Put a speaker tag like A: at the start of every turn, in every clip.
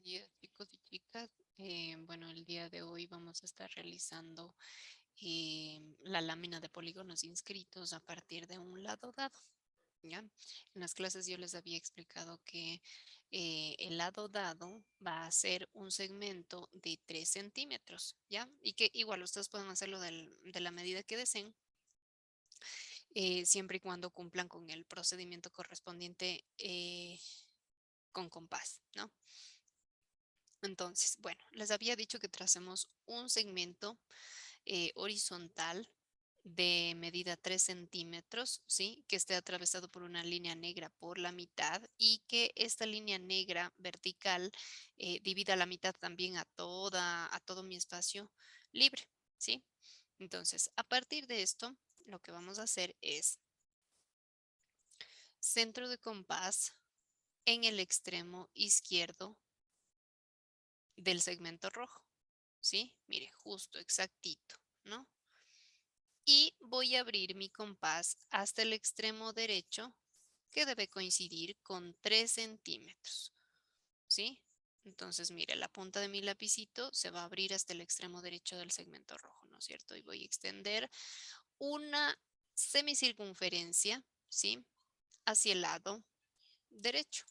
A: Días, chicos y chicas. Bueno, el día de hoy vamos a estar realizando la lámina de polígonos inscritos a partir de un lado dado. ¿Ya? En las clases yo les había explicado que el lado dado va a ser un segmento de 3 centímetros, ¿ya? Y que igual ustedes pueden hacerlo de la medida que deseen, siempre y cuando cumplan con el procedimiento correspondiente con compás, ¿no? Entonces, bueno, les había dicho que tracemos un segmento horizontal de medida 3 centímetros, ¿sí? Que esté atravesado por una línea negra por la mitad y que esta línea negra vertical divida la mitad también a todo mi espacio libre, ¿sí? Entonces, a partir de esto, lo que vamos a hacer es centro de compás en el extremo izquierdo del segmento rojo. ¿Sí? Mire, justo, exactito, ¿no? Y voy a abrir mi compás hasta el extremo derecho, que debe coincidir con 3 centímetros, ¿sí? Entonces, mire, la punta de mi lapicito se va a abrir hasta el extremo derecho del segmento rojo, ¿no es cierto? Y voy a extender una semicircunferencia, ¿sí? Hacia el lado derecho,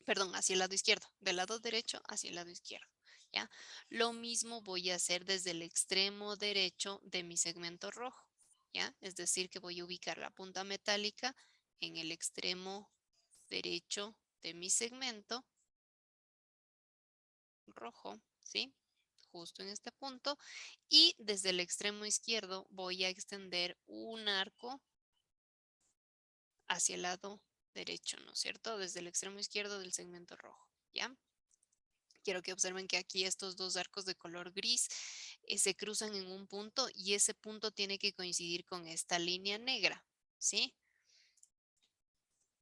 A: perdón, hacia el lado izquierdo, del lado derecho hacia el lado izquierdo. ¿Ya? Lo mismo voy a hacer desde el extremo derecho de mi segmento rojo, ¿ya? Es decir, que voy a ubicar la punta metálica en el extremo derecho de mi segmento rojo, ¿sí? Justo en este punto. Y desde el extremo izquierdo voy a extender un arco hacia el lado derecho, ¿no es cierto? Desde el extremo izquierdo del segmento rojo, ¿ya? Quiero que observen que aquí estos dos arcos de color gris se cruzan en un punto y ese punto tiene que coincidir con esta línea negra, ¿sí?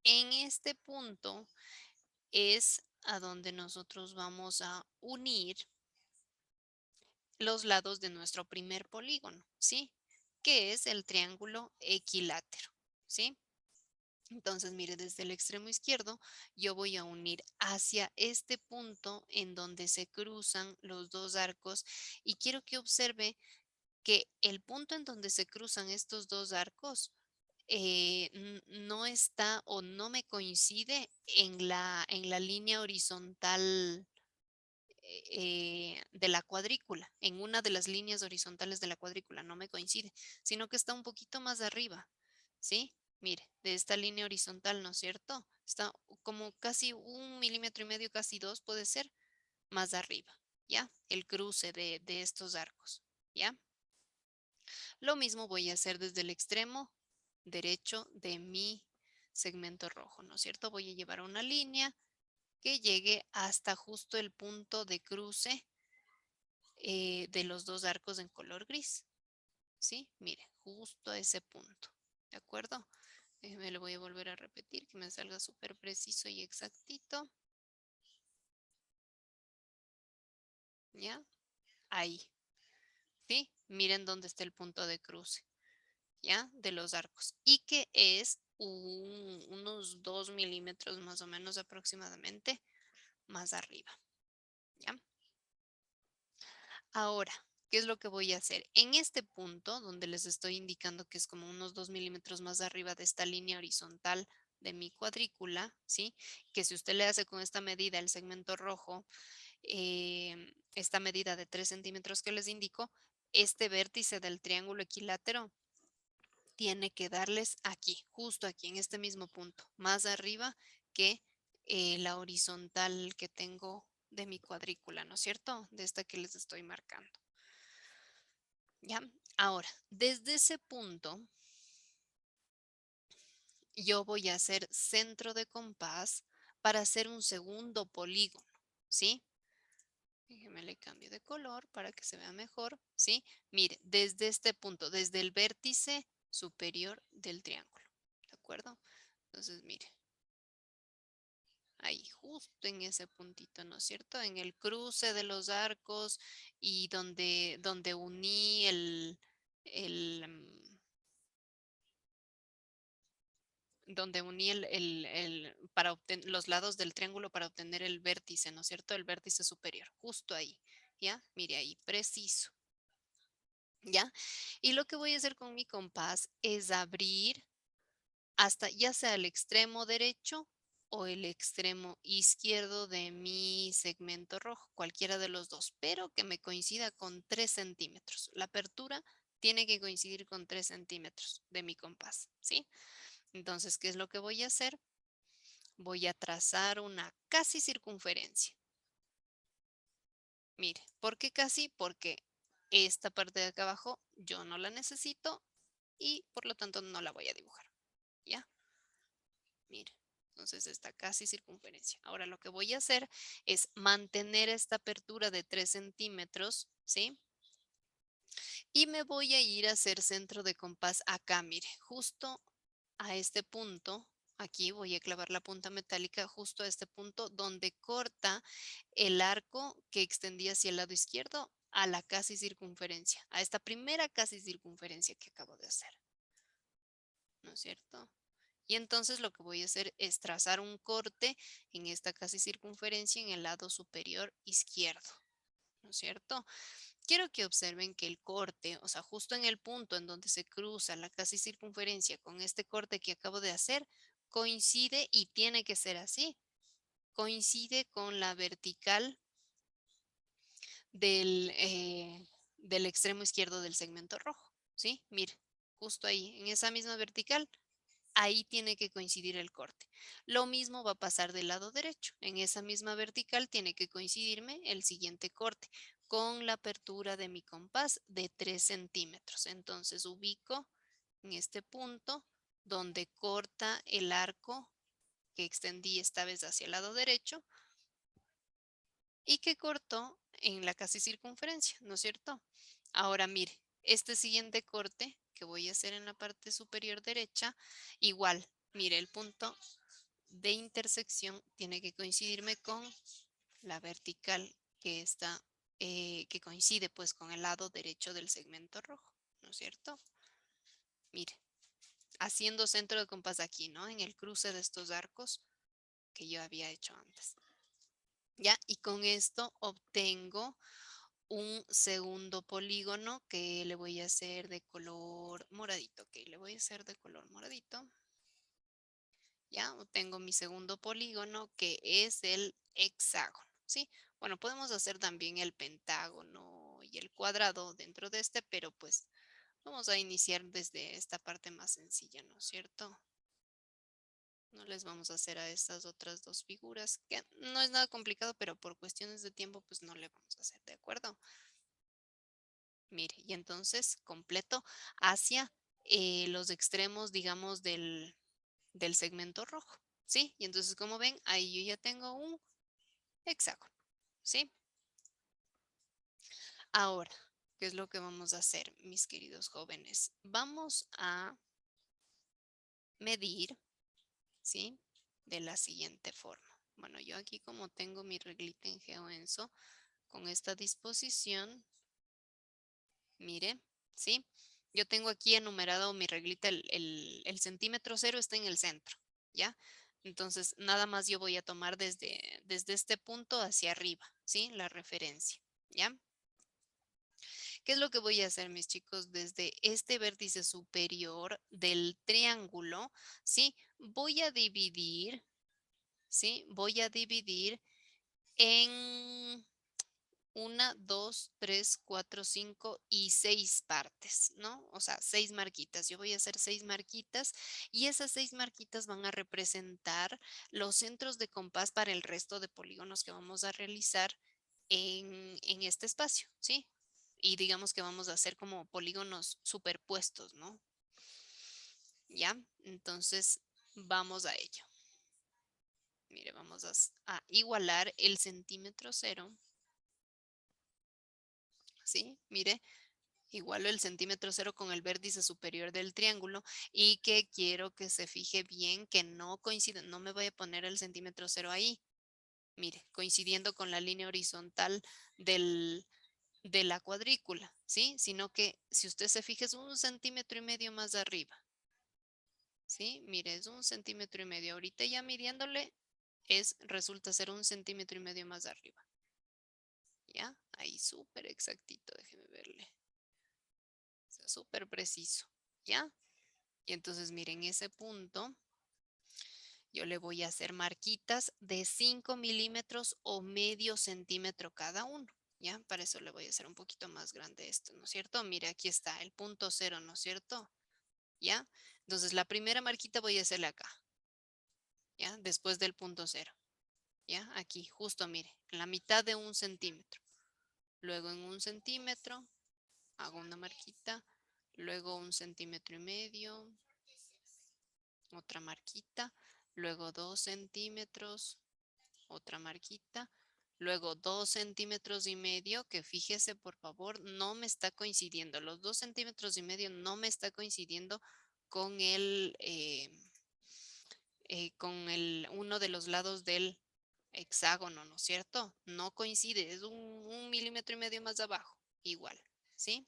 A: En este punto es a donde nosotros vamos a unir los lados de nuestro primer polígono, ¿sí? Que es el triángulo equilátero, ¿sí? Entonces, mire, desde el extremo izquierdo yo voy a unir hacia este punto en donde se cruzan los dos arcos y quiero que observe que el punto en donde se cruzan estos dos arcos no está o no me coincide en la línea horizontal de la cuadrícula, en una de las líneas horizontales de la cuadrícula, no me coincide, sino que está un poquito más arriba, ¿sí? Mire, de esta línea horizontal, ¿no es cierto? Está como casi 1,5 milímetros, casi 2 puede ser, más arriba, ¿ya? El cruce de estos arcos, ¿ya? Lo mismo voy a hacer desde el extremo derecho de mi segmento rojo, ¿no es cierto? Voy a llevar una línea que llegue hasta justo el punto de cruce de los dos arcos en color gris, ¿sí? Mire, justo a ese punto, ¿de acuerdo? Me lo voy a volver a repetir, que me salga súper preciso y exactito, ¿ya? Ahí, ¿sí? Miren dónde está el punto de cruce, ¿ya? De los arcos. Y que es unos 2 milímetros más o menos aproximadamente más arriba, ¿ya? Ahora, ¿qué es lo que voy a hacer? En este punto, donde les estoy indicando que es como unos 2 milímetros más arriba de esta línea horizontal de mi cuadrícula, ¿sí? Que si usted le hace con esta medida el segmento rojo, esta medida de 3 centímetros que les indico, este vértice del triángulo equilátero tiene que darles aquí, justo aquí, en este mismo punto, más arriba que la horizontal que tengo de mi cuadrícula, ¿no es cierto? De esta que les estoy marcando. ¿Ya? Ahora, desde ese punto, yo voy a hacer centro de compás para hacer un segundo polígono, ¿sí? Déjeme le cambio de color para que se vea mejor, ¿sí? Mire, desde este punto, desde el vértice superior del triángulo, ¿de acuerdo? Entonces, mire, ahí, justo en ese puntito, ¿no es cierto? En el cruce de los arcos y donde uní el, donde uní para los lados del triángulo para obtener el vértice, ¿no es cierto? El vértice superior, justo ahí, ¿ya? Mire ahí, preciso, ¿ya? Y lo que voy a hacer con mi compás es abrir hasta ya sea el extremo derecho o el extremo izquierdo de mi segmento rojo, cualquiera de los dos, pero que me coincida con 3 centímetros. La apertura tiene que coincidir con 3 centímetros de mi compás, ¿sí? Entonces, ¿qué es lo que voy a hacer? Voy a trazar una casi circunferencia. Mire, ¿por qué casi? Porque esta parte de acá abajo yo no la necesito y por lo tanto no la voy a dibujar, ¿ya? Mire, entonces esta casi circunferencia. Ahora lo que voy a hacer es mantener esta apertura de 3 centímetros, ¿sí? Y me voy a ir a hacer centro de compás acá, mire, justo a este punto. Aquí voy a clavar la punta metálica justo a este punto donde corta el arco que extendía hacia el lado izquierdo a la casi circunferencia, a esta primera casi circunferencia que acabo de hacer, ¿no es cierto? Y entonces lo que voy a hacer es trazar un corte en esta casi circunferencia en el lado superior izquierdo, ¿no es cierto? Quiero que observen que el corte, o sea, justo en el punto en donde se cruza la casi circunferencia con este corte que acabo de hacer, coincide y tiene que ser así. Coincide con la vertical del extremo izquierdo del segmento rojo, ¿sí? Mire, justo ahí, en esa misma vertical, ahí tiene que coincidir el corte. Lo mismo va a pasar del lado derecho. En esa misma vertical tiene que coincidirme el siguiente corte con la apertura de mi compás de 3 centímetros. Entonces ubico en este punto donde corta el arco que extendí esta vez hacia el lado derecho y que cortó en la casi circunferencia, ¿no es cierto? Ahora mire, este siguiente corte que voy a hacer en la parte superior derecha, igual, mire, el punto de intersección tiene que coincidirme con la vertical que está, que coincide pues con el lado derecho del segmento rojo, ¿no es cierto? Mire, haciendo centro de compás aquí, ¿no? En el cruce de estos arcos que yo había hecho antes. ¿Ya? Y con esto obtengo un segundo polígono que le voy a hacer de color moradito. Ok, le voy a hacer de color moradito. Ya obtengo mi segundo polígono que es el hexágono, ¿sí? Bueno, podemos hacer también el pentágono y el cuadrado dentro de este, pero pues vamos a iniciar desde esta parte más sencilla, ¿no es cierto? No les vamos a hacer a estas otras dos figuras, que no es nada complicado, pero por cuestiones de tiempo, pues no le vamos a hacer, ¿de acuerdo? Mire, y entonces completo hacia los extremos, digamos, del segmento rojo, ¿sí? Y entonces, como ven, ahí yo ya tengo un hexágono, ¿sí? Ahora, ¿qué es lo que vamos a hacer, mis queridos jóvenes? Vamos a medir, ¿sí? De la siguiente forma. Bueno, yo aquí como tengo mi reglita en GeoEnso, con esta disposición, mire, ¿sí? Yo tengo aquí enumerado mi reglita, el centímetro cero está en el centro, ¿ya? Entonces, nada más yo voy a tomar desde este punto hacia arriba, ¿sí? La referencia, ¿ya? ¿Qué es lo que voy a hacer, mis chicos? Desde este vértice superior del triángulo, ¿sí? Voy a dividir, ¿sí? Voy a dividir en una, dos, tres, cuatro, cinco y seis partes, ¿no? O sea, 6 marquitas. Yo voy a hacer 6 marquitas y esas 6 marquitas van a representar los centros de compás para el resto de polígonos que vamos a realizar en este espacio, ¿sí? Y digamos que vamos a hacer como polígonos superpuestos, ¿no? ¿Ya? Entonces, vamos a ello. Mire, vamos a igualar el centímetro cero, ¿sí? Mire, igualo el centímetro cero con el vértice superior del triángulo y que quiero que se fije bien que no coincide, no me voy a poner el centímetro cero ahí. Mire, coincidiendo con la línea horizontal de la cuadrícula, ¿sí? Sino que si usted se fija es un centímetro y medio más arriba. ¿sí? Mire, es 1,5 centímetros. Ahorita ya midiéndole, resulta ser 1,5 centímetros más arriba. ¿Ya? Ahí súper exactito, déjeme verle. O sea, súper preciso. ¿Ya? Y entonces, miren, ese punto, yo le voy a hacer marquitas de 5 milímetros o medio centímetro cada uno. ¿Ya? Para eso le voy a hacer un poquito más grande esto, ¿no es cierto? Mire, aquí está el punto cero, ¿no es cierto? ¿Ya? Entonces, la primera marquita voy a hacerle acá. ¿Ya? Después del punto cero. ¿Ya? Aquí, justo, mire, en la mitad de 1 centímetro. Luego en 1 centímetro, hago una marquita. Luego 1,5 centímetros. Otra marquita. Luego 2 centímetros. Otra marquita. Luego 2,5 centímetros, que fíjese por favor, no me está coincidiendo. Los 2,5 centímetros no me está coincidiendo con uno de los lados del hexágono, ¿no es cierto? No coincide, es un milímetro y medio más abajo, igual, ¿sí?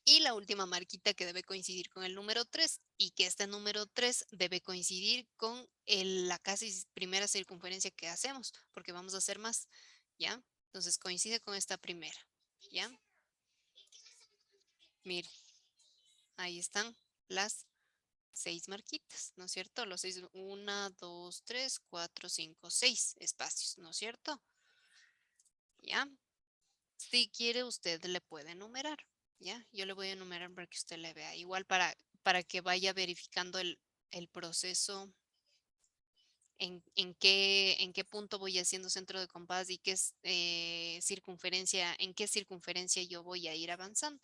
A: Y la última marquita que debe coincidir con el número 3 y que este número 3 debe coincidir con la casi primera circunferencia que hacemos, porque vamos a hacer más, ¿ya? Entonces coincide con esta primera, ¿ya? Mire, ahí están las 6 marquitas, ¿no es cierto? Los 6, 1, 2, 3, 4, 5, 6 espacios, ¿no es cierto? ¿Ya? Si quiere, usted le puede enumerar, ¿ya? Yo le voy a enumerar para que usted le vea. Igual para que vaya verificando el proceso, en qué punto voy haciendo centro de compás y qué circunferencia, en qué circunferencia yo voy a ir avanzando,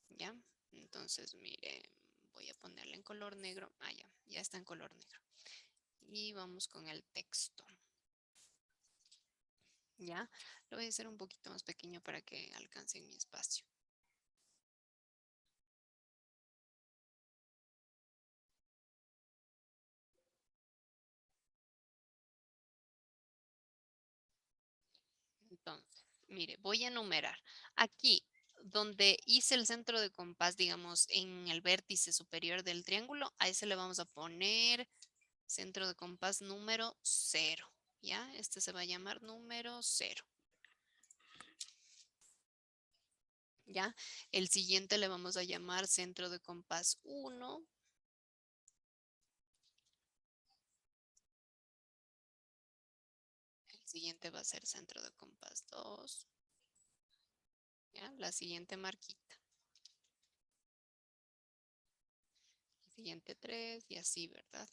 A: ¿ya? Entonces, mire, voy a ponerle en color negro. Ah, ya está en color negro. Y vamos con el texto, ¿ya? Lo voy a hacer un poquito más pequeño para que alcance mi espacio. Entonces, mire, voy a enumerar. Aquí, donde hice el centro de compás, digamos, en el vértice superior del triángulo, a ese le vamos a poner centro de compás número 0. ¿Ya? Este se va a llamar número 0. ¿Ya? El siguiente le vamos a llamar centro de compás 1. El siguiente va a ser centro de compás 2. ¿Ya? La siguiente marquita. El siguiente 3 y así, ¿verdad?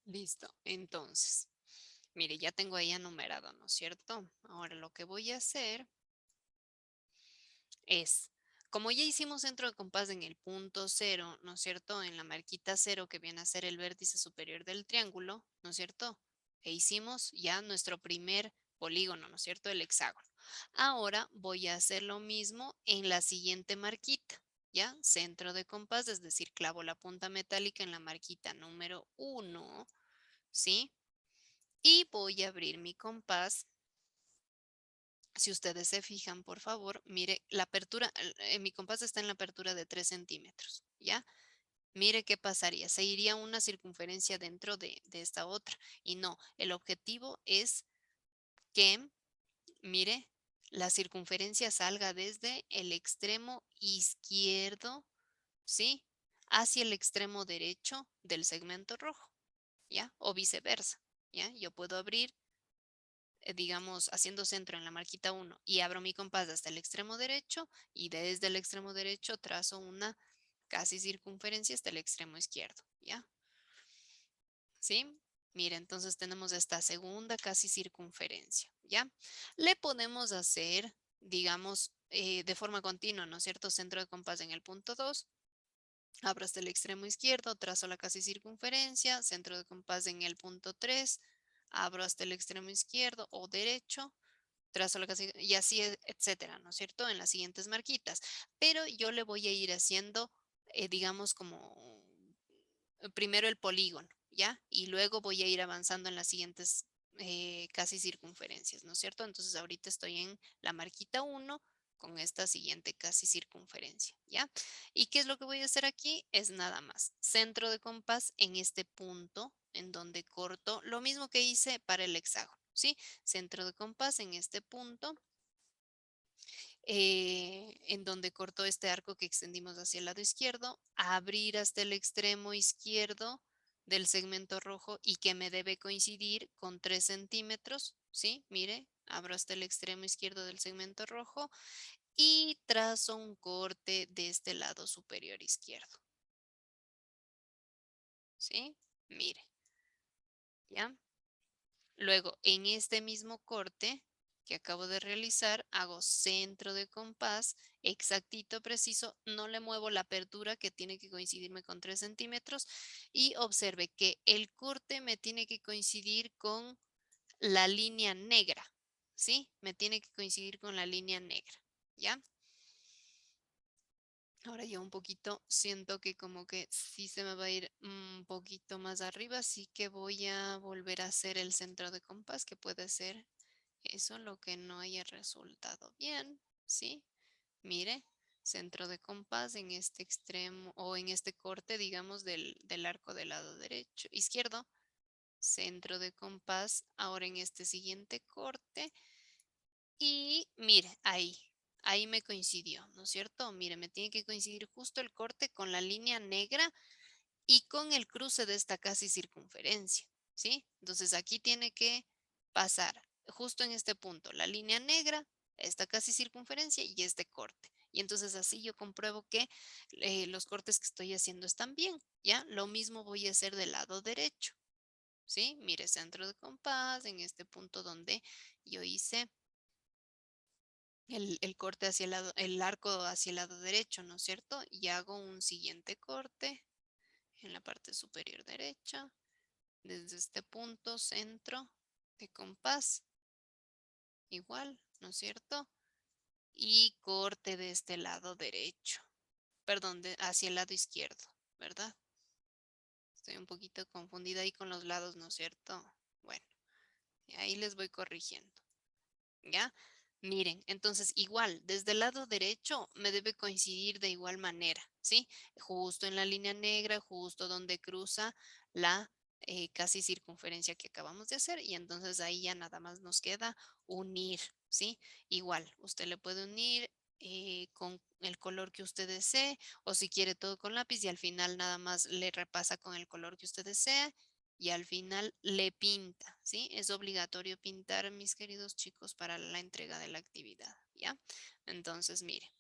A: Listo. Entonces, mire, ya tengo ahí enumerado, ¿no es cierto? Ahora lo que voy a hacer es, como ya hicimos centro de compás en el punto cero, ¿no es cierto? En la marquita cero que viene a ser el vértice superior del triángulo, ¿no es cierto? E hicimos ya nuestro primer polígono, ¿no es cierto? El hexágono. Ahora voy a hacer lo mismo en la siguiente marquita, ¿ya? Centro de compás, es decir, clavo la punta metálica en la marquita número 1, ¿sí? Y voy a abrir mi compás. Si ustedes se fijan, por favor, mire, la apertura, mi compás está en la apertura de 3 centímetros, ¿ya? Mire qué pasaría, se iría una circunferencia dentro de esta otra. Y no, el objetivo es que, mire, la circunferencia salga desde el extremo izquierdo, ¿sí? Hacia el extremo derecho del segmento rojo, ¿ya? O viceversa, ¿ya? Yo puedo abrir digamos, haciendo centro en la marquita 1 y abro mi compás hasta el extremo derecho y desde el extremo derecho trazo una casi circunferencia hasta el extremo izquierdo, ¿ya? ¿Sí? Mira, entonces tenemos esta segunda casi circunferencia, ¿ya? Le podemos hacer, digamos, de forma continua, ¿no es cierto? Centro de compás en el punto 2, abro hasta el extremo izquierdo, trazo la casi circunferencia, centro de compás en el punto 3, abro hasta el extremo izquierdo o derecho, trazo la casi y así, etcétera, ¿no es cierto? En las siguientes marquitas. Pero yo le voy a ir haciendo digamos, como primero el polígono, ¿ya? Y luego voy a ir avanzando en las siguientes casi circunferencias, ¿no es cierto? Entonces ahorita estoy en la marquita 1 con esta siguiente casi circunferencia, ¿ya? ¿Y qué es lo que voy a hacer aquí? Es nada más centro de compás en este punto en donde corto, lo mismo que hice para el hexágono, ¿sí? Centro de compás en este punto en donde cortó este arco que extendimos hacia el lado izquierdo, abrir hasta el extremo izquierdo del segmento rojo y que me debe coincidir con 3 centímetros, ¿sí? Mire, abro hasta el extremo izquierdo del segmento rojo y trazo un corte de este lado superior izquierdo, ¿sí? Mire, ¿ya? Luego, en este mismo corte que acabo de realizar, hago centro de compás, exactito, preciso, no le muevo la apertura que tiene que coincidirme con 3 centímetros y observe que el corte me tiene que coincidir con la línea negra, ¿sí? Me tiene que coincidir con la línea negra, ¿ya? Ahora ya un poquito siento que como que sí se me va a ir un poquito más arriba, así que voy a volver a hacer el centro de compás, que puede ser eso lo que no haya resultado bien, ¿sí? Mire, centro de compás en este extremo o en este corte, digamos, del arco del lado derecho, izquierdo, centro de compás, ahora en este siguiente corte y mire, ahí me coincidió, ¿no es cierto? Mire, me tiene que coincidir justo el corte con la línea negra y con el cruce de esta casi circunferencia, ¿sí? Entonces aquí tiene que pasar justo en este punto la línea negra, esta casi circunferencia y este corte. Y entonces así yo compruebo que los cortes que estoy haciendo están bien, ¿ya? Lo mismo voy a hacer del lado derecho, ¿sí? Mire, centro de compás en este punto donde yo hice el corte hacia el lado, el arco hacia el lado derecho, ¿no es cierto? Y hago un siguiente corte en la parte superior derecha, desde este punto, centro de compás, igual, ¿no es cierto? Y corte de este lado derecho, perdón, hacia el lado izquierdo, ¿verdad? Estoy un poquito confundida ahí con los lados, ¿no es cierto? Bueno, ahí les voy corrigiendo. ¿Ya? Miren, entonces igual, desde el lado derecho me debe coincidir de igual manera, ¿sí? Justo en la línea negra, justo donde cruza la casi circunferencia que acabamos de hacer y entonces ahí ya nada más nos queda unir, ¿sí? Igual, usted le puede unir con el color que usted desee o si quiere todo con lápiz y al final nada más le repasa con el color que usted desea y al final le pinta, ¿sí? Es obligatorio pintar, mis queridos chicos, para la entrega de la actividad, ¿ya? Entonces, mire,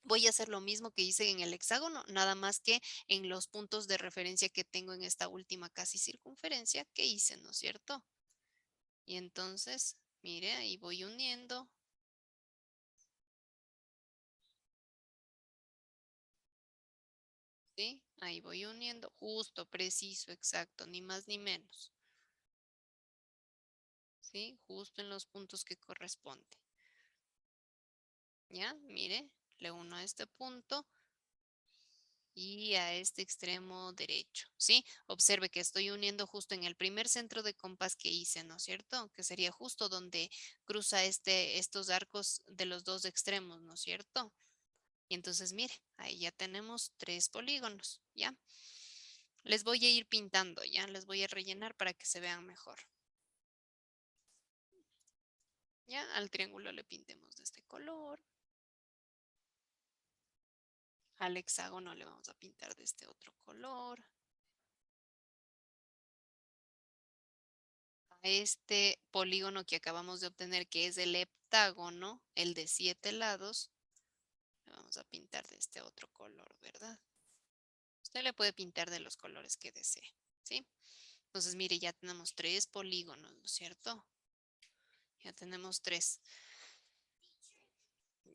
A: voy a hacer lo mismo que hice en el hexágono, nada más que en los puntos de referencia que tengo en esta última casi circunferencia que hice, ¿no es cierto? Y entonces, mire, ahí voy uniendo, ¿sí? Ahí voy uniendo, justo, preciso, exacto, ni más ni menos, ¿sí? Justo en los puntos que corresponde, ¿ya? Mire, le uno a este punto y a este extremo derecho, ¿sí? Observe que estoy uniendo justo en el primer centro de compás que hice, ¿no es cierto? Que sería justo donde cruza estos arcos de los dos extremos, ¿no es cierto? Y entonces, mire, ahí ya tenemos 3 polígonos, ¿ya? Les voy a ir pintando, ¿ya? Les voy a rellenar para que se vean mejor. ¿Ya? Al triángulo le pintemos de este color. Al hexágono le vamos a pintar de este otro color. Este polígono que acabamos de obtener, que es el heptágono, el de 7 lados, le vamos a pintar de este otro color, ¿verdad? Usted le puede pintar de los colores que desee, ¿sí? Entonces, mire, ya tenemos 3 polígonos, ¿no es cierto? Ya tenemos 3,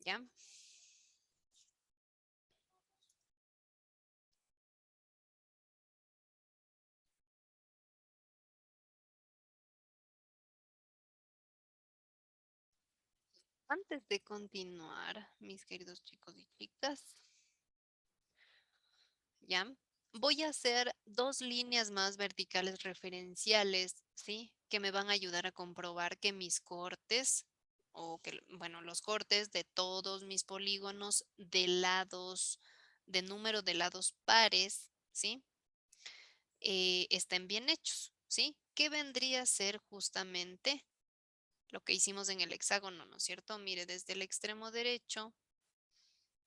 A: ¿ya? Antes de continuar, mis queridos chicos y chicas, ¿ya? Voy a hacer dos líneas más verticales referenciales, ¿sí? Que me van a ayudar a comprobar que mis cortes, o que, bueno, los cortes de todos mis polígonos de lados, de número de lados pares, ¿sí? Estén bien hechos, ¿sí? ¿Qué vendría a ser justamente lo que hicimos en el hexágono, ¿no es cierto? Mire, desde el extremo derecho,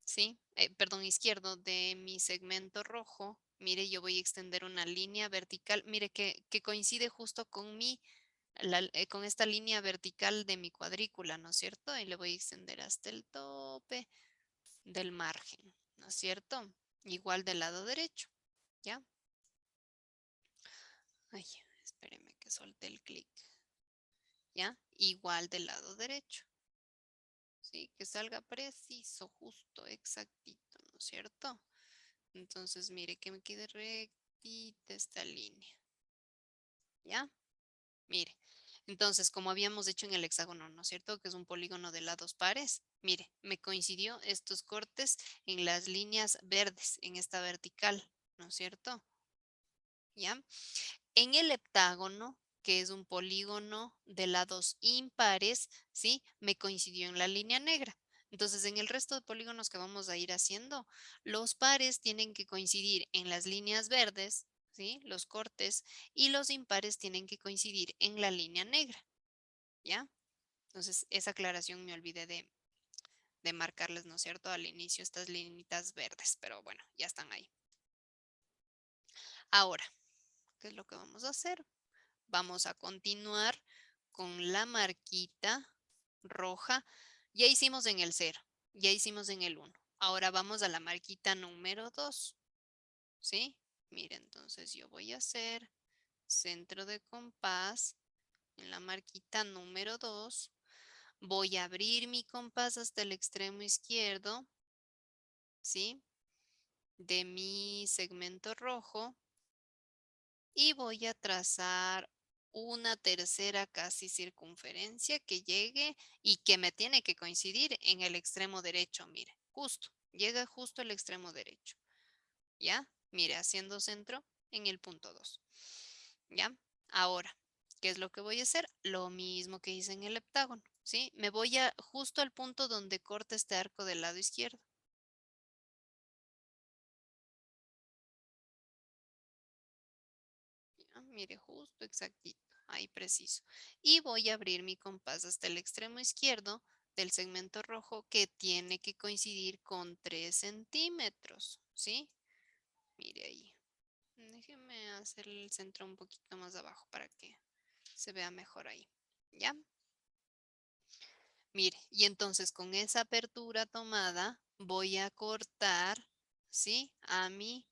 A: ¿sí? Perdón, izquierdo de mi segmento rojo, mire, yo voy a extender una línea vertical, mire, que coincide justo con con esta línea vertical de mi cuadrícula, ¿no es cierto? Y le voy a extender hasta el tope del margen, ¿no es cierto? Igual del lado derecho, ¿ya? Ay, espéreme que solté el clic, ¿ya? Igual del lado derecho, ¿sí? Que salga preciso, justo, exactito, ¿no es cierto? Entonces, mire que me quede rectita esta línea, ¿ya? Mire. Entonces, como habíamos hecho en el hexágono, ¿no es cierto? Que es un polígono de lados pares. Mire, me coincidió estos cortes en las líneas verdes, en esta vertical, ¿no es cierto? ¿Ya? En el heptágono, que es un polígono de lados impares, ¿sí? Me coincidió en la línea negra. Entonces, en el resto de polígonos que vamos a ir haciendo, los pares tienen que coincidir en las líneas verdes, ¿sí? Los cortes, y los impares tienen que coincidir en la línea negra, ¿ya? Entonces, esa aclaración me olvidé de marcarles, ¿no es cierto? Al inicio estas linitas verdes, pero bueno, ya están ahí. Ahora, ¿qué es lo que vamos a hacer? Vamos a continuar con la marquita roja. Ya hicimos en el 0, ya hicimos en el 1. Ahora vamos a la marquita número 2, ¿sí? Mira, entonces yo voy a hacer centro de compás en la marquita número 2. Voy a abrir mi compás hasta el extremo izquierdo, ¿sí? De mi segmento rojo. Y voy a trazar una tercera casi circunferencia que llegue y que me tiene que coincidir en el extremo derecho, mire, justo, llega justo al extremo derecho, ¿ya? Mire, haciendo centro en el punto 2, ¿ya? Ahora, ¿qué es lo que voy a hacer? Lo mismo que hice en el heptágono, ¿sí? Me voy a justo al punto donde corta este arco del lado izquierdo. ¿Ya? Mire, justo exactito, ahí preciso. Y voy a abrir mi compás hasta el extremo izquierdo del segmento rojo que tiene que coincidir con 3 centímetros, ¿sí? Mire ahí. Déjeme hacer el centro un poquito más abajo para que se vea mejor ahí, ¿ya? Mire, y entonces con esa apertura tomada voy a cortar, ¿sí? A mi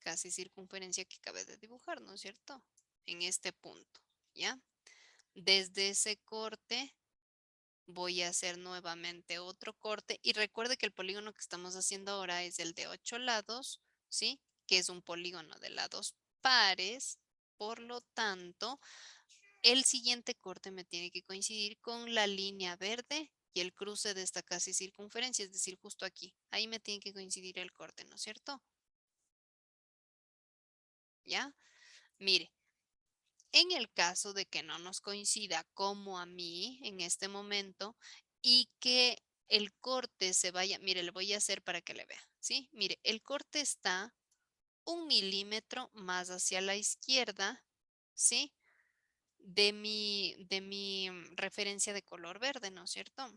A: casi circunferencia que acabé de dibujar, ¿no es cierto? En este punto, ¿ya? Desde ese corte voy a hacer nuevamente otro corte y recuerde que el polígono que estamos haciendo ahora es el de 8 lados, ¿sí? Que es un polígono de lados pares, por lo tanto, el siguiente corte me tiene que coincidir con la línea verde y el cruce de esta casi circunferencia, es decir, justo aquí. Ahí me tiene que coincidir el corte, ¿no es cierto? ¿Ya? Mire, en el caso de que no nos coincida como a mí en este momento y que el corte se vaya, mire, le voy a hacer para que le vea, ¿sí? Mire, el corte está 1 milímetro más hacia la izquierda, ¿sí? De mi referencia de color verde, ¿no es cierto?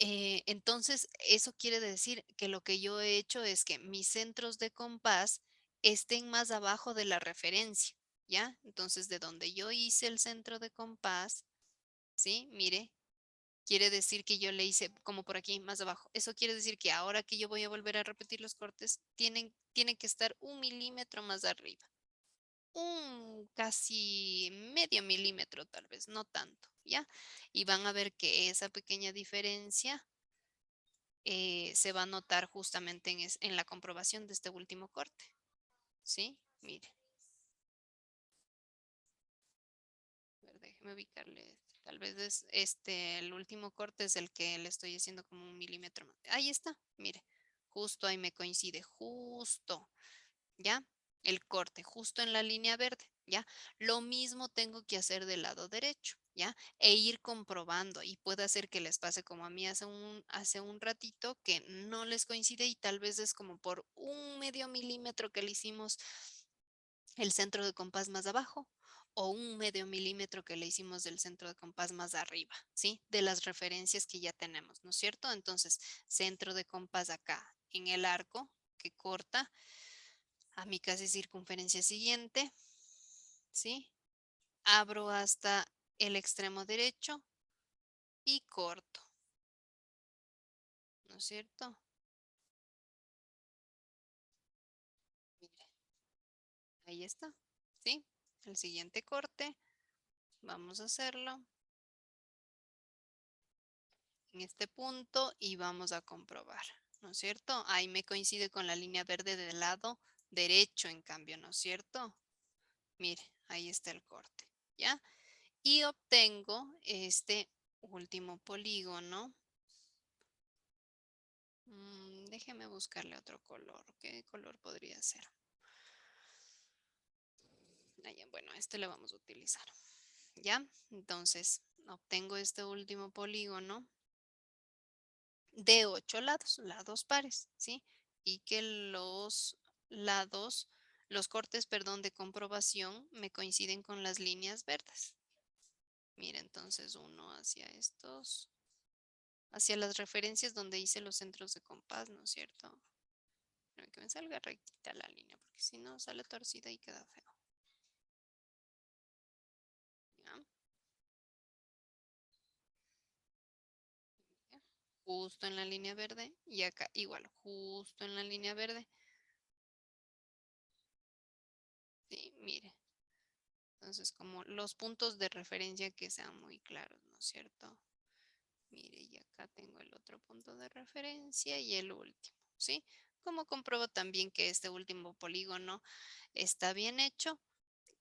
A: Entonces, eso quiere decir que lo que yo he hecho es que mis centros de compás estén más abajo de la referencia, ¿ya? Entonces, de donde yo hice el centro de compás, ¿sí? Mire, quiere decir que yo le hice como por aquí, más abajo. Eso quiere decir que ahora que yo voy a volver a repetir los cortes, tienen que estar 1 milímetro más arriba. Un casi medio milímetro tal vez, no tanto, ¿ya? Y van a ver que esa pequeña diferencia se va a notar justamente en la comprobación de este último corte, ¿sí? Mire, a ver, déjeme ubicarle. Tal vez es el último corte es el que le estoy haciendo como 1 milímetro más. Ahí está, mire, justo ahí me coincide, justo, ¿ya? El corte, justo en la línea verde, ¿ya? Lo mismo tengo que hacer del lado derecho, ¿ya? E ir comprobando y puede hacer que les pase como a mí hace un ratito que no les coincide y tal vez es como por un medio milímetro que le hicimos el centro de compás más abajo o un medio milímetro que le hicimos del centro de compás más arriba, ¿sí? De las referencias que ya tenemos, ¿no es cierto? Entonces, centro de compás acá en el arco que corta a mi casi circunferencia siguiente, ¿sí? Abro hasta el extremo derecho y corto, ¿no es cierto? Mire, ahí está, ¿sí? El siguiente corte, vamos a hacerlo en este punto y vamos a comprobar, ¿no es cierto? Ahí me coincide con la línea verde del lado derecho, en cambio, ¿no es cierto? Mire, ahí está el corte, ¿ya? Y obtengo este último polígono. Déjeme buscarle otro color. ¿Qué color podría ser? Bueno, este lo vamos a utilizar. ¿Ya? Entonces, obtengo este último polígono de 8 lados, lados pares, ¿sí? Y que lados, los cortes, perdón, de comprobación me coinciden con las líneas verdes. Mira, entonces uno hacia estos, hacia las referencias donde hice los centros de compás, ¿no es cierto? Pero que me salga rectita la línea, porque si no sale torcida y queda feo. ¿Ya? ¿Ya? Justo en la línea verde y acá igual, justo en la línea verde. Sí, mire. Entonces, como los puntos de referencia que sean muy claros, ¿no es cierto? Mire, y acá tengo el otro punto de referencia y el último, ¿sí? Como compruebo también que este último polígono está bien hecho,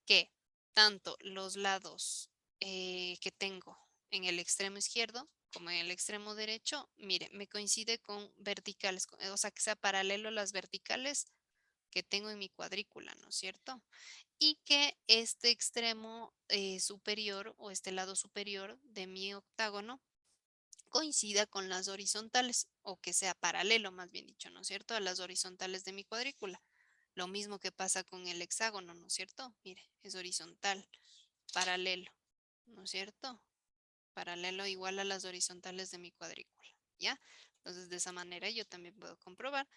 A: que tanto los lados que tengo en el extremo izquierdo como en el extremo derecho, mire, me coincide con verticales, o sea, que sea paralelo a las verticales que tengo en mi cuadrícula, ¿no es cierto? Y que este extremo superior o este lado superior de mi octágono coincida con las horizontales o que sea paralelo, más bien dicho, ¿no es cierto? A las horizontales de mi cuadrícula. Lo mismo que pasa con el hexágono, ¿no es cierto? Mire, es horizontal, paralelo, ¿no es cierto? Paralelo igual a las horizontales de mi cuadrícula, ¿ya? Entonces, de esa manera yo también puedo comprobar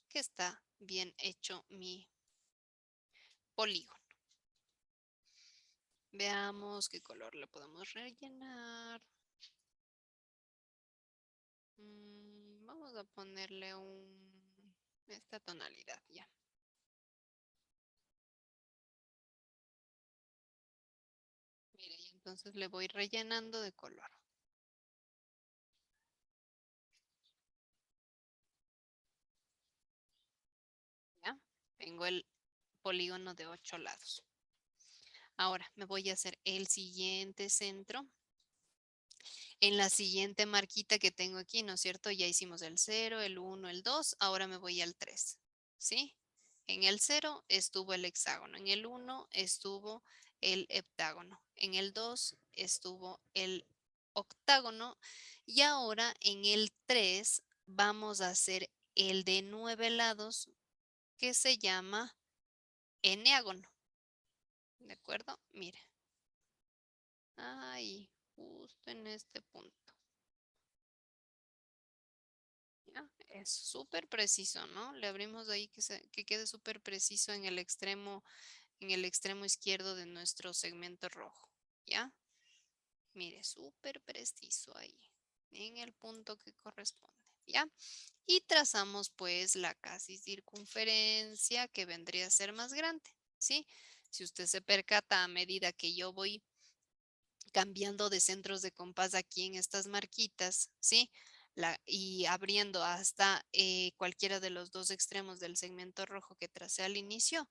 A: que está bien hecho mi polígono. Veamos qué color le podemos rellenar. Vamos a ponerle esta tonalidad ya. Mire, y entonces le voy rellenando de color. ¿Ya? Tengo el polígono de 8 lados. Ahora me voy a hacer el siguiente centro en la siguiente marquita que tengo aquí, ¿no es cierto? Ya hicimos el 0, el 1, el 2, ahora me voy al 3, ¿sí? En el 0 estuvo el hexágono, en el 1 estuvo el heptágono, en el 2 estuvo el octágono y ahora en el 3 vamos a hacer el de 9 lados que se llama eneágono, ¿de acuerdo? Mire, ahí, justo en este punto. ¿Ya? Es súper preciso, ¿no? Le abrimos ahí que quede súper preciso en el extremo izquierdo de nuestro segmento rojo, ¿ya? Mire, súper preciso ahí, en el punto que corresponde, ¿ya? Y trazamos pues la casi circunferencia que vendría a ser más grande, ¿sí? Si usted se percata a medida que yo voy cambiando de centros de compás aquí en estas marquitas, ¿sí? Y abriendo hasta cualquiera de los dos extremos del segmento rojo que tracé al inicio,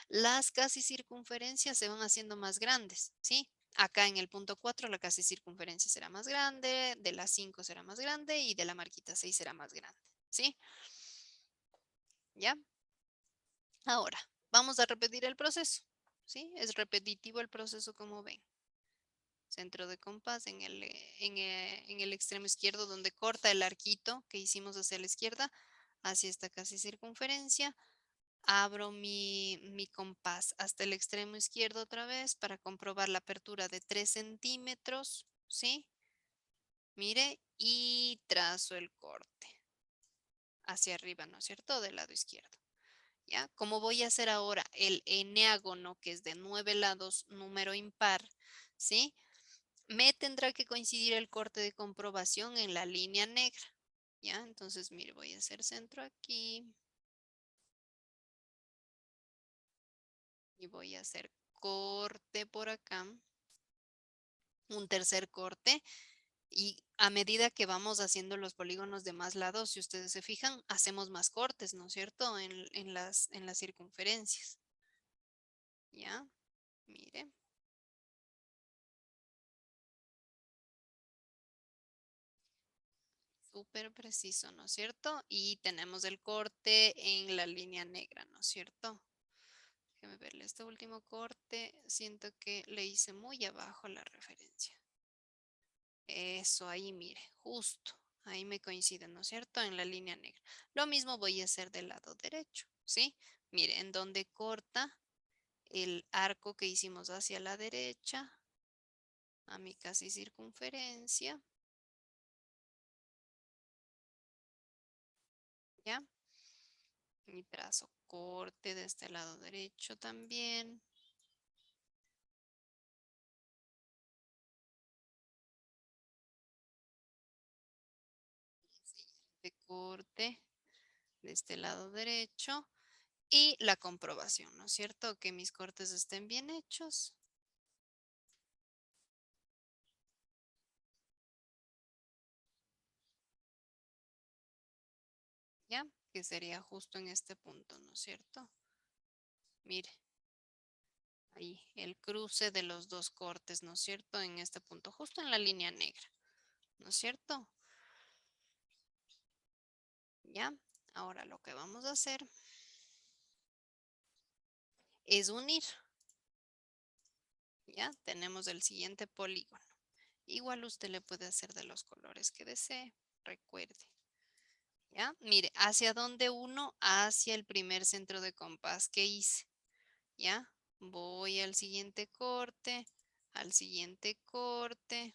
A: las casi circunferencias se van haciendo más grandes, ¿sí? Acá en el punto 4 la casi circunferencia será más grande, de la 5 será más grande y de la marquita 6 será más grande, ¿sí? ¿Ya? Ahora, vamos a repetir el proceso, ¿sí? Es repetitivo el proceso como ven. Centro de compás en el extremo izquierdo donde corta el arquito que hicimos hacia la izquierda, hacia esta casi circunferencia. Abro mi compás hasta el extremo izquierdo otra vez para comprobar la apertura de 3 centímetros, ¿sí? Mire, y trazo el corte hacia arriba, ¿no es cierto? Del lado izquierdo. ¿Ya? Como voy a hacer ahora el eneágono, que es de 9 lados, número impar, ¿sí? Me tendrá que coincidir el corte de comprobación en la línea negra, ¿ya? Entonces, mire, voy a hacer centro aquí y voy a hacer corte por acá, un tercer corte. Y a medida que vamos haciendo los polígonos de más lados, si ustedes se fijan, hacemos más cortes, ¿no es cierto? En las circunferencias. ¿Ya? Mire. Súper preciso, ¿no es cierto? Y tenemos el corte en la línea negra, ¿no es cierto? Déjeme verle este último corte. Siento que le hice muy abajo la referencia. Eso, ahí mire, justo. Ahí me coincide, ¿no es cierto? En la línea negra. Lo mismo voy a hacer del lado derecho, ¿sí? Mire, en donde corta el arco que hicimos hacia la derecha, a mi casi circunferencia, ¿ya? Y trazo corte de este lado derecho también. De corte de este lado derecho y la comprobación, ¿no es cierto? Que mis cortes estén bien hechos, ¿ya? Que sería justo en este punto, ¿no es cierto? Mire, ahí el cruce de los dos cortes, ¿no es cierto? En este punto, justo en la línea negra, ¿no es cierto? ¿Ya? Ahora lo que vamos a hacer es unir, ¿ya? Tenemos el siguiente polígono. Igual usted le puede hacer de los colores que desee, recuerde. ¿Ya? Mire, ¿hacia dónde uno? Hacia el primer centro de compás que hice, ¿ya? Voy al siguiente corte, al siguiente corte,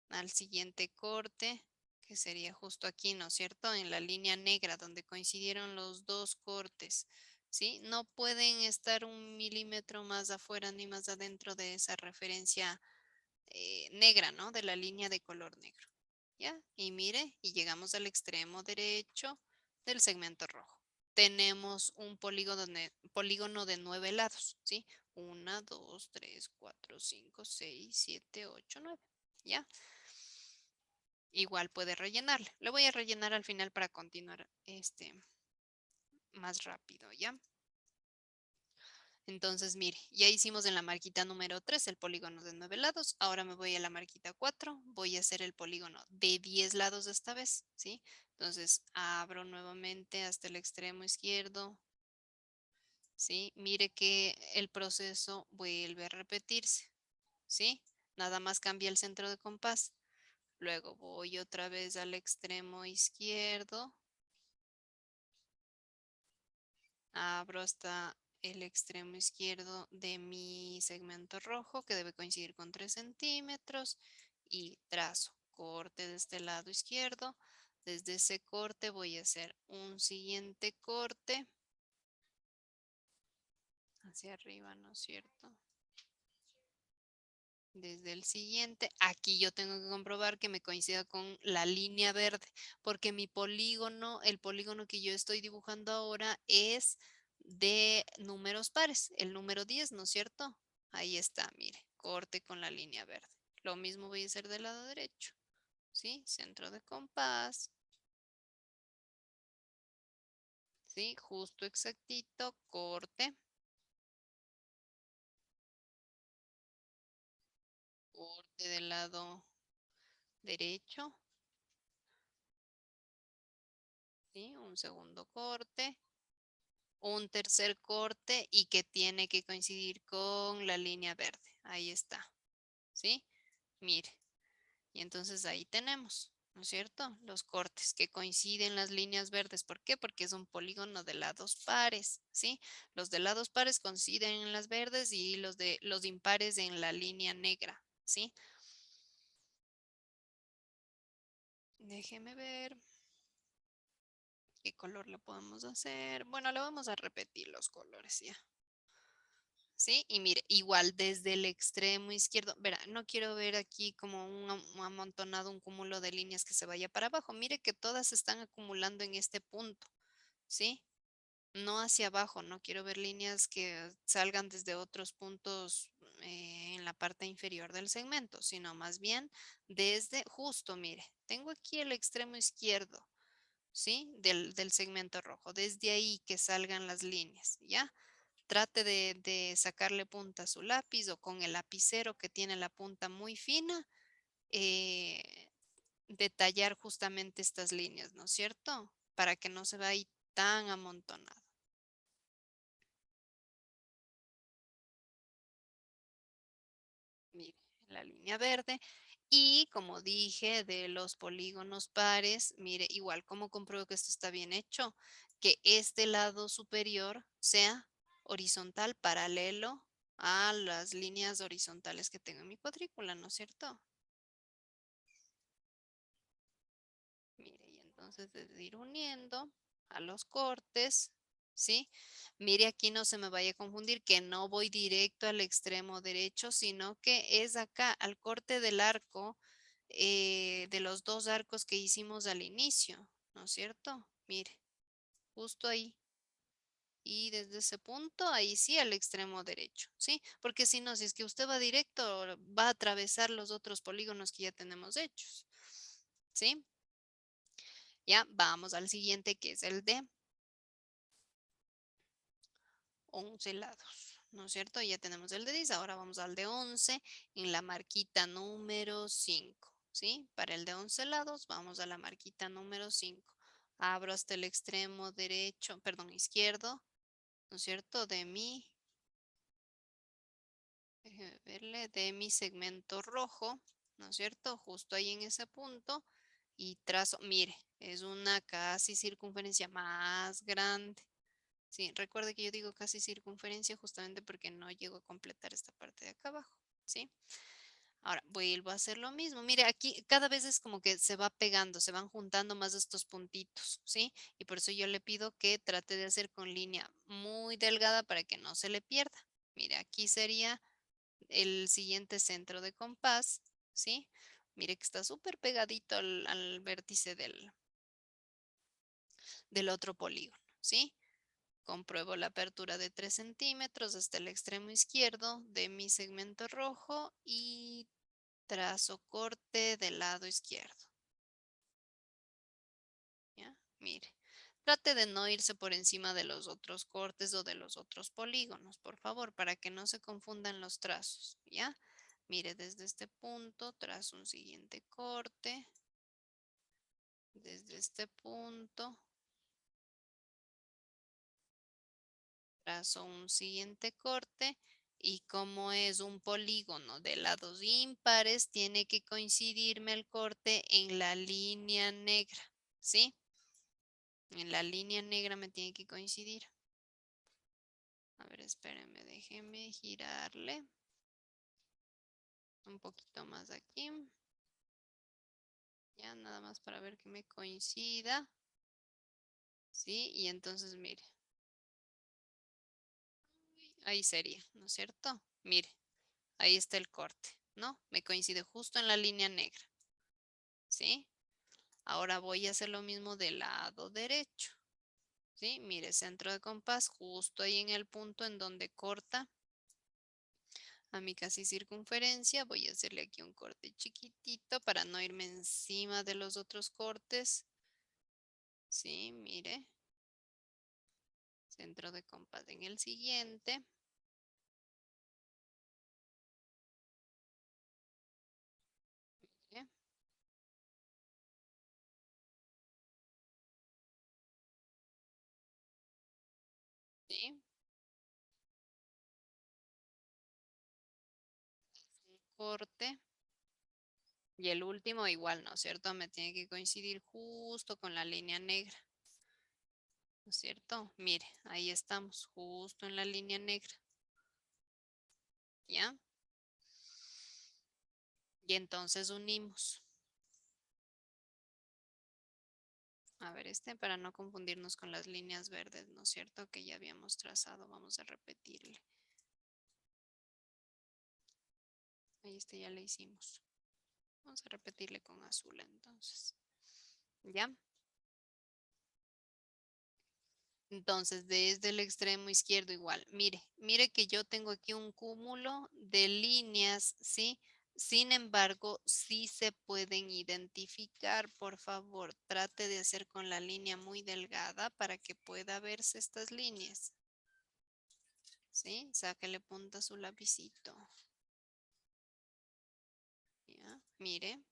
A: al siguiente corte, que sería justo aquí, ¿no es cierto? En la línea negra donde coincidieron los dos cortes, ¿sí? No pueden estar 1 milímetro más afuera ni más adentro de esa referencia negra, ¿no? De la línea de color negro. ¿Ya? Y mire, y llegamos al extremo derecho del segmento rojo. Tenemos un polígono de 9 lados, ¿sí? 1, 2, 3, 4, 5, 6, 7, 8, 9. ¿Ya? Igual puede rellenarle. Le voy a rellenar al final para continuar más rápido, ¿ya? Entonces, mire, ya hicimos en la marquita número 3 el polígono de 9 lados. Ahora me voy a la marquita 4. Voy a hacer el polígono de 10 lados esta vez, ¿sí? Entonces, abro nuevamente hasta el extremo izquierdo, ¿sí? Mire que el proceso vuelve a repetirse, ¿sí? Nada más cambia el centro de compás. Luego voy otra vez al extremo izquierdo. Abro hasta el extremo izquierdo de mi segmento rojo que debe coincidir con 3 centímetros y trazo corte de este lado izquierdo. Desde ese corte voy a hacer un siguiente corte hacia arriba, ¿no es cierto? Desde el siguiente, aquí yo tengo que comprobar que me coincida con la línea verde, porque mi polígono, el polígono que yo estoy dibujando ahora es de números pares, el número 10, ¿no es cierto? Ahí está, mire, corte con la línea verde. Lo mismo voy a hacer del lado derecho, ¿sí? Centro de compás, ¿sí? Justo exactito, corte, corte del lado derecho, ¿sí? Un segundo corte. un tercer corte y que tiene que coincidir con la línea verde. Ahí está, ¿sí? Mire, y entonces ahí tenemos, ¿no es cierto? Los cortes que coinciden las líneas verdes. ¿Por qué? Porque es un polígono de lados pares, ¿sí? Los de lados pares coinciden en las verdes y los impares en la línea negra, ¿sí? Déjeme ver qué color le podemos hacer. Bueno, le vamos a repetir los colores ya. ¿Sí? Y mire, igual desde el extremo izquierdo, verá, no quiero ver aquí como un amontonado, un cúmulo de líneas que se vaya para abajo. Mire que todas se están acumulando en este punto, ¿sí? No hacia abajo, no quiero ver líneas que salgan desde otros puntos en la parte inferior del segmento, sino más bien desde, justo, mire, tengo aquí el extremo izquierdo, ¿sí? Del segmento rojo, desde ahí que salgan las líneas, ¿ya? Trate de sacarle punta a su lápiz o con el lapicero que tiene la punta muy fina, eh, detallar justamente estas líneas, ¿no es cierto? Para que no se vea ahí tan amontonado. Mire, la línea verde. Y como dije, de los polígonos pares, mire, igual como compruebo que esto está bien hecho, que este lado superior sea horizontal, paralelo a las líneas horizontales que tengo en mi cuadrícula, ¿no es cierto? Mire, y entonces es ir uniendo a los cortes, ¿sí? Mire, aquí no se me vaya a confundir que no voy directo al extremo derecho, sino que es acá al corte del arco, de los dos arcos que hicimos al inicio, ¿no es cierto? Mire, justo ahí. Y desde ese punto, ahí sí al extremo derecho, ¿sí? Porque si no, si es que usted va directo, va a atravesar los otros polígonos que ya tenemos hechos, ¿sí? Ya, vamos al siguiente que es el de 11 lados, ¿no es cierto? Ya tenemos el de 10, ahora vamos al de 11 en la marquita número 5, ¿sí? Para el de 11 lados vamos a la marquita número 5. Abro hasta el extremo derecho, perdón, izquierdo, ¿no es cierto? Déjeme verle, de mi segmento rojo, ¿no es cierto? Justo ahí en ese punto y trazo, mire, es una casi circunferencia más grande. Sí, recuerde que yo digo casi circunferencia justamente porque no llego a completar esta parte de acá abajo, ¿sí? Ahora vuelvo a hacer lo mismo. Mire, aquí cada vez es como que se va pegando, se van juntando más estos puntitos, ¿sí? Y por eso yo le pido que trate de hacer con línea muy delgada para que no se le pierda. Mire, aquí sería el siguiente centro de compás, ¿sí? Mire que está súper pegadito al vértice del otro polígono, ¿sí? Compruebo la apertura de 3 centímetros hasta el extremo izquierdo de mi segmento rojo y trazo corte del lado izquierdo. ¿Ya? Mire, trate de no irse por encima de los otros cortes o de los otros polígonos, por favor, para que no se confundan los trazos. ¿Ya? Mire, desde este punto trazo un siguiente corte. Desde este punto trazo un siguiente corte y como es un polígono de lados impares, tiene que coincidirme el corte en la línea negra, ¿sí? En la línea negra me tiene que coincidir. A ver, espérenme, déjenme girarle un poquito más aquí. Ya nada más para ver que me coincida, ¿sí? Y entonces, mire, ahí sería, ¿no es cierto? Mire, ahí está el corte, ¿no? Me coincide justo en la línea negra, ¿sí? Ahora voy a hacer lo mismo del lado derecho, ¿sí? Mire, centro de compás justo ahí en el punto en donde corta a mi casi circunferencia. Voy a hacerle aquí un corte chiquitito para no irme encima de los otros cortes, ¿sí? Mire, centro de compás en el siguiente. Mire, corte. Y el último igual, ¿no es cierto? Me tiene que coincidir justo con la línea negra. ¿No es cierto? Mire, ahí estamos, justo en la línea negra. ¿Ya? Y entonces unimos. A ver, para no confundirnos con las líneas verdes, ¿no es cierto? Que ya habíamos trazado. Vamos a repetirle. Ahí ya le hicimos. Vamos a repetirle con azul entonces. ¿Ya? Entonces, desde el extremo izquierdo igual. Mire, mire que yo tengo aquí un cúmulo de líneas, ¿sí? Sin embargo, sí se pueden identificar. Por favor, trate de hacer con la línea muy delgada para que pueda verse estas líneas. ¿Sí? Sáquele punta a su lapicito. ¿Ya? Mire.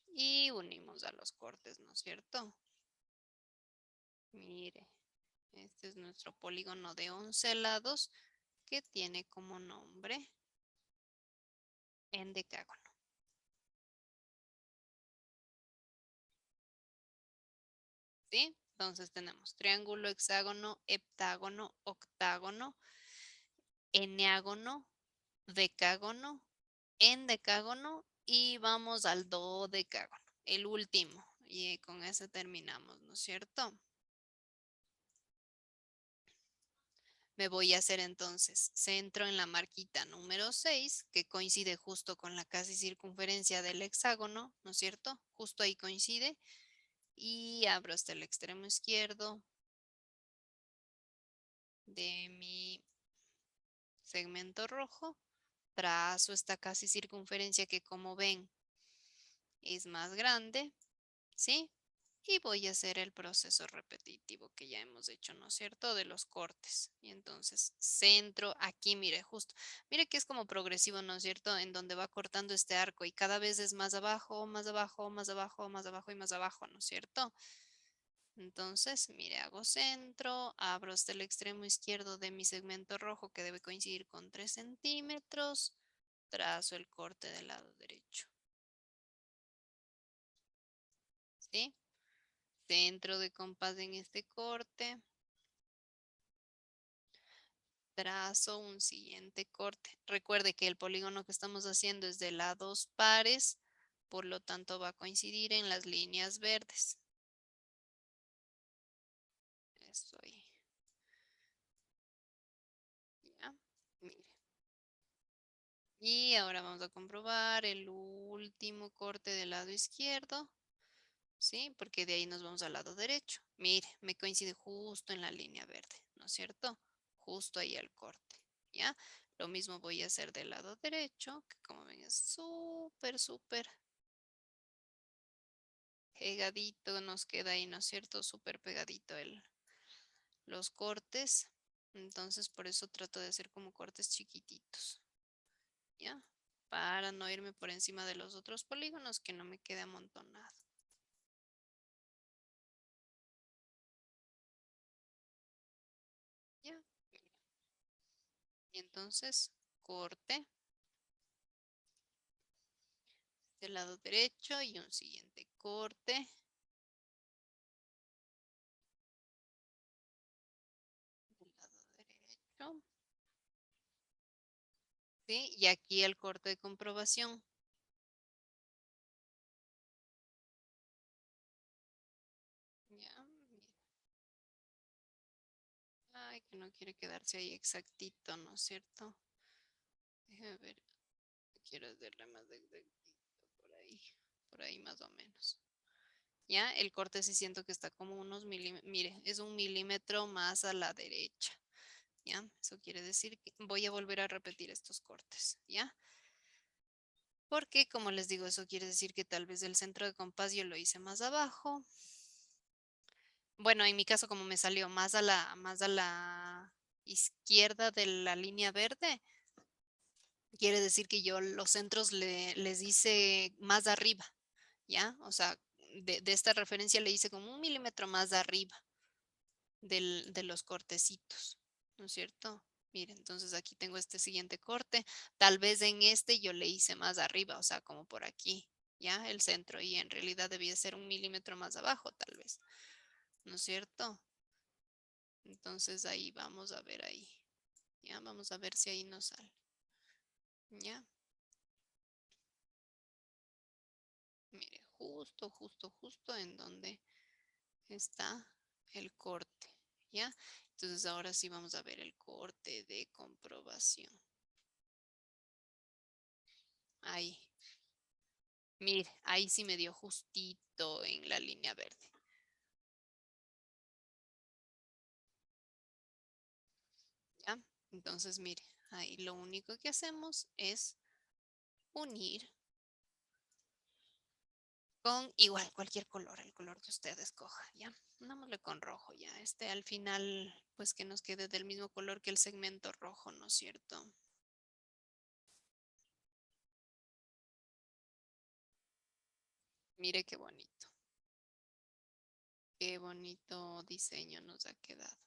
A: Y unimos a los cortes, ¿no es cierto? Mire, este es nuestro polígono de 11 lados que tiene como nombre en decágono. ¿Sí? Entonces tenemos triángulo, hexágono, heptágono, octágono, eneágono, decágono, endecágono y vamos al dodecágono, el último. Y con ese terminamos, ¿no es cierto? Me voy a hacer entonces centro en la marquita número 6, que coincide justo con la casi circunferencia del hexágono, ¿no es cierto? Justo ahí coincide. Y abro hasta el extremo izquierdo de mi segmento rojo. Trazo esta casi circunferencia que, como ven, es más grande, ¿sí? Y voy a hacer el proceso repetitivo que ya hemos hecho, ¿no es cierto? De los cortes. Y entonces centro aquí, mire, justo. Mire que es como progresivo, ¿no es cierto? En donde va cortando este arco y cada vez es más abajo, más abajo, más abajo, más abajo y más abajo, ¿no es cierto? Entonces, mire, hago centro, abro hasta el extremo izquierdo de mi segmento rojo que debe coincidir con 3 centímetros, trazo el corte del lado derecho. ¿Sí? Centro de compás en este corte, trazo un siguiente corte. Recuerde que el polígono que estamos haciendo es de lados pares, por lo tanto va a coincidir en las líneas verdes. Eso ahí. ¿Ya? Mire. Y ahora vamos a comprobar el último corte del lado izquierdo, ¿sí? Porque de ahí nos vamos al lado derecho. Mire, me coincide justo en la línea verde, ¿no es cierto? Justo ahí el corte, ¿ya? Lo mismo voy a hacer del lado derecho, que como ven es súper, súper pegadito, nos queda ahí, ¿no es cierto? Súper pegadito los cortes. Entonces por eso trato de hacer como cortes chiquititos, ¿ya? Para no irme por encima de los otros polígonos, que no me quede amontonado. ¿Ya? Y entonces corte del lado derecho y un siguiente corte del lado derecho. ¿Sí? Y aquí el corte de comprobación. Ya, mira. Ay, que no quiere quedarse ahí exactito, ¿no es cierto? Déjame ver. Quiero hacerle más de por ahí más o menos. Ya, el corte sí siento que está como unos milímetros, mire, es 1 milímetro más a la derecha. ¿Ya? Eso quiere decir que voy a volver a repetir estos cortes, ¿ya? Porque, como les digo, eso quiere decir que tal vez el centro de compás yo lo hice más abajo. Bueno, en mi caso, como me salió más a la izquierda de la línea verde, quiere decir que yo los centros les hice más arriba, ¿ya? O sea, de esta referencia le hice como 1 milímetro más arriba de los cortecitos, ¿no es cierto? Miren, entonces aquí tengo este siguiente corte. Tal vez en este yo le hice más arriba, o sea, como por aquí, ¿ya? El centro, y en realidad debía ser 1 milímetro más abajo, tal vez, ¿no es cierto? Entonces ahí vamos a ver ahí, ¿ya? Vamos a ver si ahí nos sale, ¿ya? Mire, justo en donde está el corte, ¿ya? Entonces ahora sí vamos a ver el corte de comprobación. Ahí, mire, ahí sí me dio justito en la línea verde. ¿Ya? Entonces, mire, ahí lo único que hacemos es unir con igual cualquier color, el color que usted escoja, ¿ya? Unámosle con rojo, ya. Este al final, pues que nos quede del mismo color que el segmento rojo, ¿no es cierto? Mire qué bonito diseño nos ha quedado.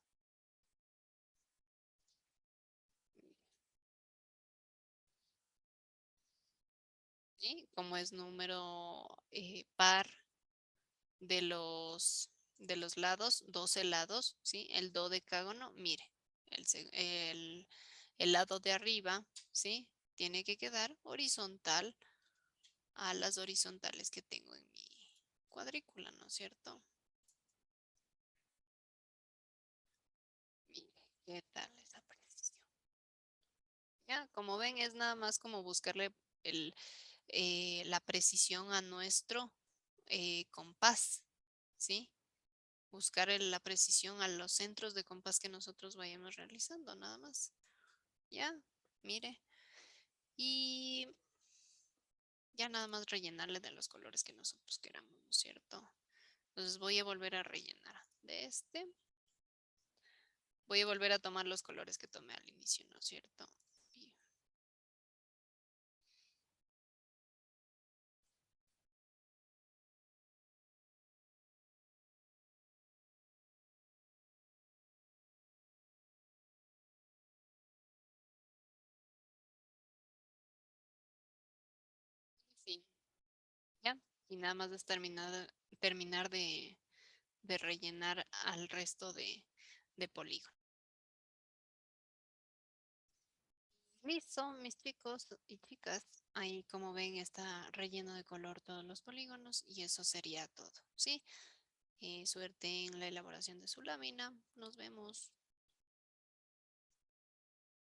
A: ¿Sí? Como es número par de los lados, 12 lados, ¿sí? El dodecágono, mire, el lado de arriba, ¿sí? Tiene que quedar horizontal a las horizontales que tengo en mi cuadrícula, ¿no es cierto? Mire, ¿qué tal esa precisión? Ya, como ven, es nada más como buscarle el, la precisión a nuestro compás, ¿sí? Buscar la precisión a los centros de compás que nosotros vayamos realizando, nada más. Ya, mire. Y ya nada más rellenarle de los colores que nosotros queramos, ¿no es cierto? Entonces voy a volver a rellenar de este. Voy a volver a tomar los colores que tomé al inicio, ¿no es cierto? Y sí, ya. Y nada más es terminar de rellenar al resto de polígonos. Listo, mis chicos y chicas. Ahí como ven está relleno de color todos los polígonos y eso sería todo, ¿sí? Suerte en la elaboración de su lámina. Nos vemos.